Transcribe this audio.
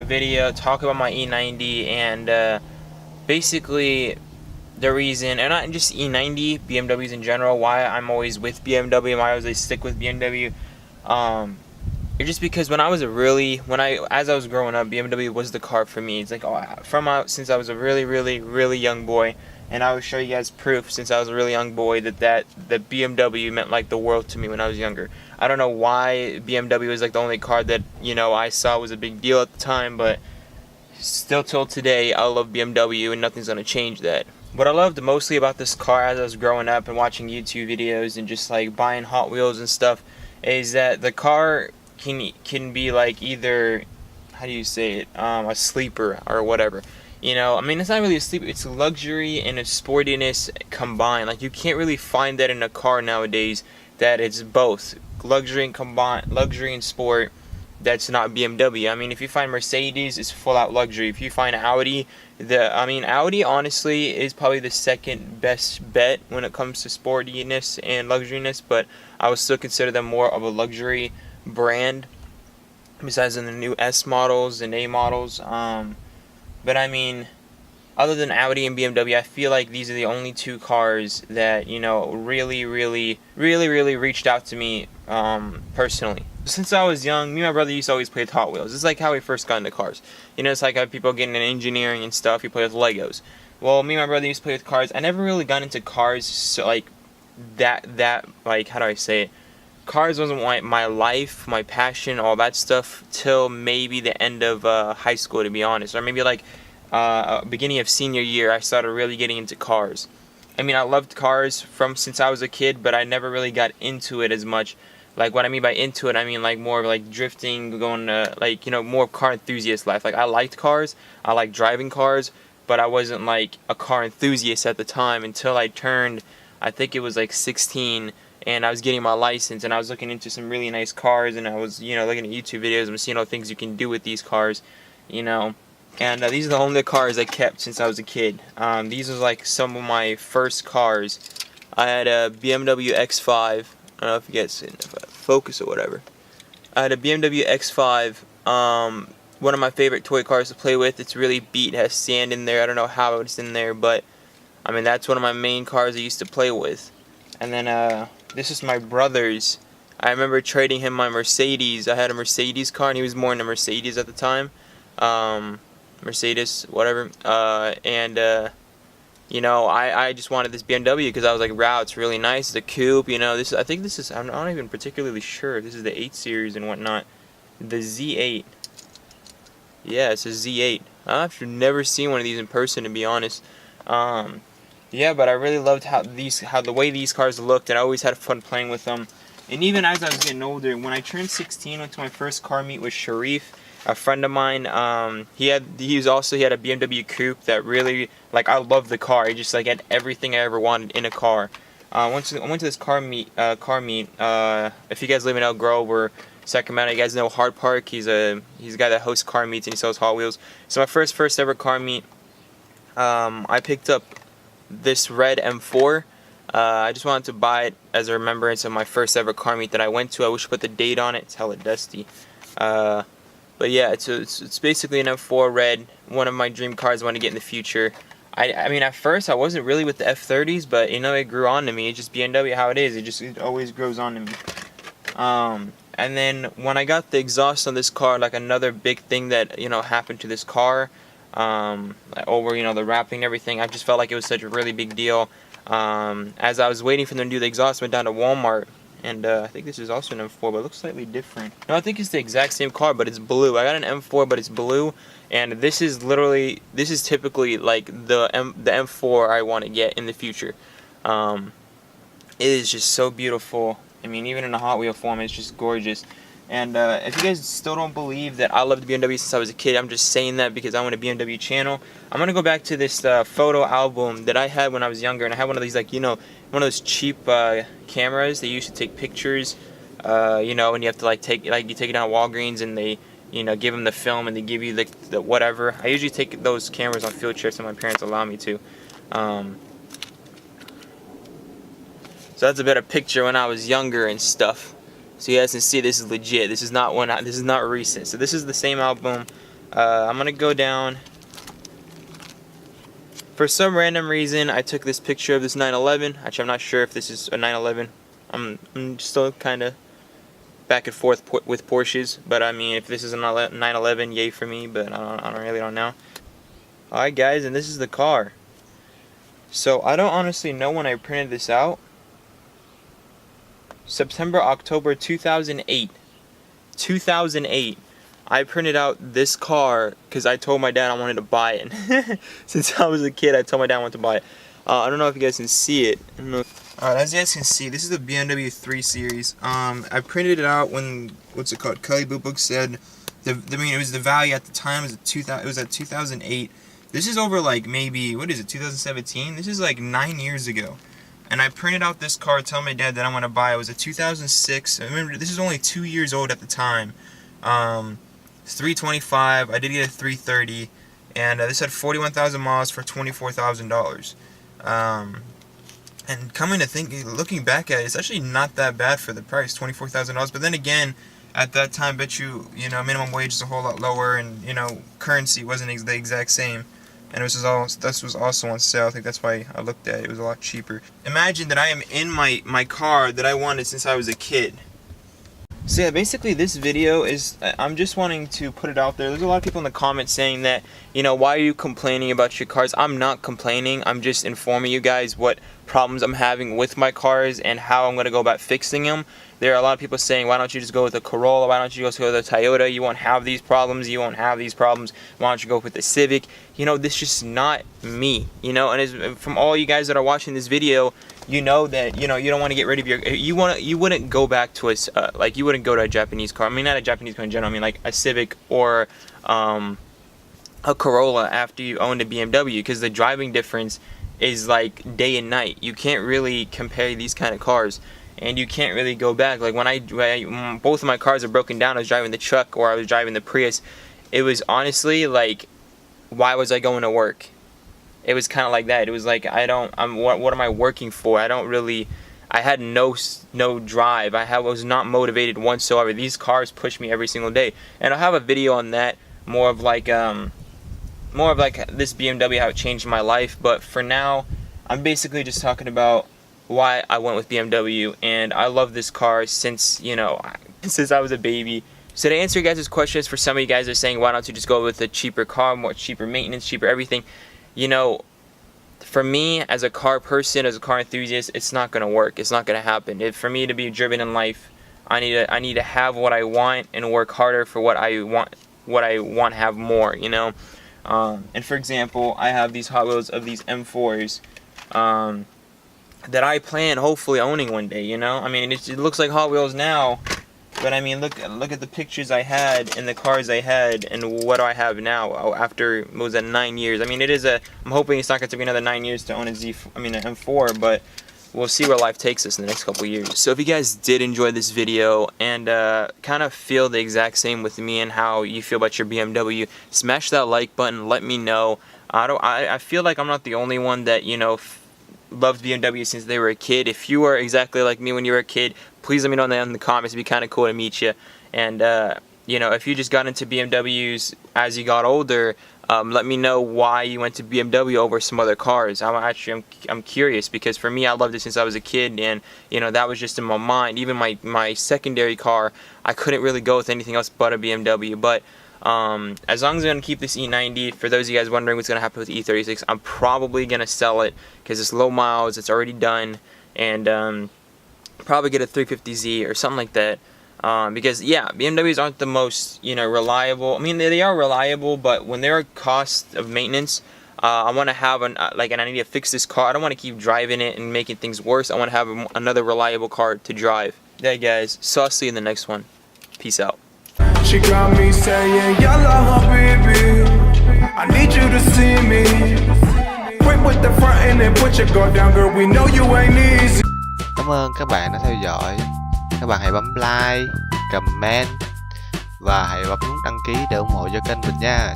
video, talk about my E90 and basically the reason, and not just E90, BMWs in general, why I'm always with BMW and why I always stick with BMW. It's just because when I was as I was growing up, BMW was the car for me. It's like since I was a really young boy, and I will show you guys proof since I was a really young boy that BMW meant like the world to me when I was younger. I don't know why BMW was like the only car that I saw was a big deal at the time, but still till today I love BMW and nothing's gonna change that. What I loved mostly about this car as I was growing up and watching YouTube videos and just like buying Hot Wheels and stuff is that the car can be like either, how do you say it, a sleeper or whatever. I mean, it's not really a sleeper, it's luxury and a sportiness combined. Like, you can't really find that in a car nowadays, that it's both luxury and sport. That's not BMW. I mean, if you find Mercedes, it's full out luxury. If you find Audi, Audi honestly is probably the second best bet when it comes to sportiness and luxuriness, but I would still consider them more of a luxury brand besides in the new S models and A models. But I mean, other than Audi and BMW, I feel like these are the only two cars that really reached out to me personally. Since I was young, me and my brother used to always play with Hot Wheels. It's like how we first got into cars. It's like how people get into engineering and stuff, you play with Legos. Well, me and my brother used to play with cars. I never really got into cars, so like that like, how do I say it? Cars wasn't my life, my passion, all that stuff, till maybe the end of high school, to be honest. Or maybe like beginning of senior year, I started really getting into cars. I mean, I loved cars since I was a kid, but I never really got into it as much. Like, what I mean by into it, I mean like more of like drifting, going to like, more car enthusiast life. Like, I liked cars, I liked driving cars, but I wasn't like a car enthusiast at the time until I turned, I think it was like 16, and I was getting my license, and I was looking into some really nice cars, and I was, looking at YouTube videos and seeing all the things you can do with these cars, And these are the only cars I kept since I was a kid. These was like some of my first cars. I had a BMW X5. I don't know if you guys see if I focus or whatever. I had a BMW X5. One of my favorite toy cars to play with. It's really beat. It has sand in there. I don't know how it's in there, but I mean, that's one of my main cars I used to play with. And then this is my brother's. I remember trading him my Mercedes. I had a Mercedes car, and he was more into Mercedes at the time. Mercedes, whatever. I just wanted this BMW because I was like, wow, it's really nice. It's a coupe, I think this is, I'm not even particularly sure if this is the 8 Series and whatnot. The Z8. Yeah, it's a Z8. I've never seen one of these in person, to be honest. Yeah, but I really loved how the way these cars looked, and I always had fun playing with them. And even as I was getting older, when I turned 16, went to my first car meet with Sharif, a friend of mine. He had a BMW coupe that really, like, I loved the car. It just like had everything I ever wanted in a car. I went to this car meet. If you guys live in El Grove or Sacramento, you guys know Hard Park. He's a guy that hosts car meets and he sells Hot Wheels. So my first ever car meet, I picked up this red M4. I just wanted to buy it as a remembrance of my first ever car meet that I went to. I wish I put the date on it. It's hella dusty. But yeah, it's basically an M4 red, one of my dream cars I want to get in the future. I mean, at first I wasn't really with the F30s, but it grew on to me. It's just BMW how it is. It always grows on to me. And then when I got the exhaust on this car, like another big thing that happened to this car, over the wrapping and everything, I just felt like it was such a really big deal. As I was waiting for them to do the exhaust, I went down to Walmart. And I think this is also an M4, but it looks slightly different. No, I think it's the exact same car, but it's blue. I got an M4, but it's blue. And this is typically like the M4 I want to get in the future. It is just so beautiful. I mean, even in a Hot Wheel form, it's just gorgeous. And if you guys still don't believe that I loved BMW since I was a kid, I'm just saying that because I want a BMW channel. I'm going to go back to this photo album that I had when I was younger, and I had one of these, like, one of those cheap cameras. They used to take pictures, and you have to, like, you take it down to Walgreens, and they, give them the film, and they give you the whatever. I usually take those cameras on field trips, and my parents allow me to. So that's a better picture when I was younger and stuff. So you guys can see this is legit. This is not recent. So this is the same album I'm gonna go down. For some random reason, I took this picture of this 911. Actually, I'm not sure if this is a 911. I'm still kind of back and forth with Porsches, but I mean, if this is a 911, yay for me. But I don't really know. All right, guys, and this is the car. So I don't honestly know when I printed this out. September, October 2008. 2008. I printed out this car because I told my dad I wanted to buy it. Since I was a kid, I told my dad I wanted to buy it. I don't know if you guys can see it. Alright, as you guys can see, this is the BMW 3 Series. I printed it out when, what's it called? Kelly Blue Book said, I mean, it was the value at the time, it was at 2008. This is over like maybe, what is it, 2017? This is like 9 years ago. And I printed out this car, telling my dad that I want to buy it. It was a 2006. I remember, this is only 2 years old at the time. It's 325. I did get a 330, and this had 41,000 miles for $24,000. And coming to think, looking back at it, it's actually not that bad for the price, $24,000. But then again, at that time, bet you know, minimum wage is a whole lot lower, and you know, currency wasn't the exact same. And this was also on sale. I think that's why I looked at it. It was a lot cheaper. Imagine that I am in my car that I wanted since I was a kid. So yeah, basically this video is, I'm just wanting to put it out there. There's a lot of people in the comments saying that, you know, why are you complaining about your cars? I'm not complaining. I'm just informing you guys what problems I'm having with my cars and how I'm going to go about fixing them. There are a lot of people saying, why don't you just go with a Corolla? Why don't you go with a Toyota? You won't have these problems. You won't have these problems. Why don't you go with the Civic? You know, this is just not me. You know, and from all you guys that are watching this video, you know that, you know, you don't want to get rid of your, you wouldn't go back to a, like, you wouldn't go to a Japanese car. I mean, not a Japanese car in general. I mean, like a Civic or a Corolla after you owned a BMW, because the driving difference is like day and night. You can't really compare these kind of cars, and you can't really go back. Like when both of my cars are broken down, I was driving the truck or I was driving the Prius. It was honestly like, why was I going to work? It was kind of like that. It was like, what am I working for? I had no drive. I was not motivated whatsoever. These cars push me every single day. And I'll have a video on that, more of like this BMW, how it changed my life. But for now, I'm basically just talking about why I went with BMW. And I love this car since, you know, since I was a baby. So to answer you guys' questions, for some of you guys are saying, why don't you just go with a cheaper car, more cheaper maintenance, cheaper everything? You know, for me, as a car person, as a car enthusiast, it's not going to work. It's not going to happen. For me to be driven in life, I need to have what I want and work harder for what I want to have more, you know. And for example, I have these Hot Wheels of these M4s that I plan hopefully owning one day, you know. I mean, it looks like Hot Wheels now, but I mean, look at the pictures I had and the cars I had, and what do I have now after, what was that, 9 years? I mean, I'm hoping it's not going to be another 9 years to own an M4, but we'll see where life takes us in the next couple years. So if you guys did enjoy this video and kind of feel the exact same with me and how you feel about your BMW, smash that like button. Let me know. I feel like I'm not the only one that, you know, loved BMW since they were a kid. If you were exactly like me when you were a kid, please let me know in the comments. It'd be kind of cool to meet you. And you know, if you just got into BMWs as you got older, let me know why you went to BMW over some other cars. I'm curious, because for me, I loved it since I was a kid, and you know, that was just in my mind. Even my secondary car, I couldn't really go with anything else but a BMW. But as long as I'm going to keep this E90, for those of you guys wondering what's going to happen with the E36, I'm probably going to sell it because it's low miles, it's already done, and probably get a 350Z or something like that. Because yeah, BMWs aren't the most, you know, reliable. I mean, they are reliable, but when there are costs of maintenance, I want to have and I need to fix this car. I don't want to keep driving it and making things worse. I want to have another reliable car to drive. Yeah, guys. So I'll see you in the next one. Peace out. She got me saying, yalla habibi, I need you to see me. Quick with the front and then put your guard down, girl, we know you ain't easy. Cảm ơn các bạn đã theo dõi. Các bạn hãy bấm like, comment và hãy bấm nút đăng ký để ủng hộ cho kênh mình nha.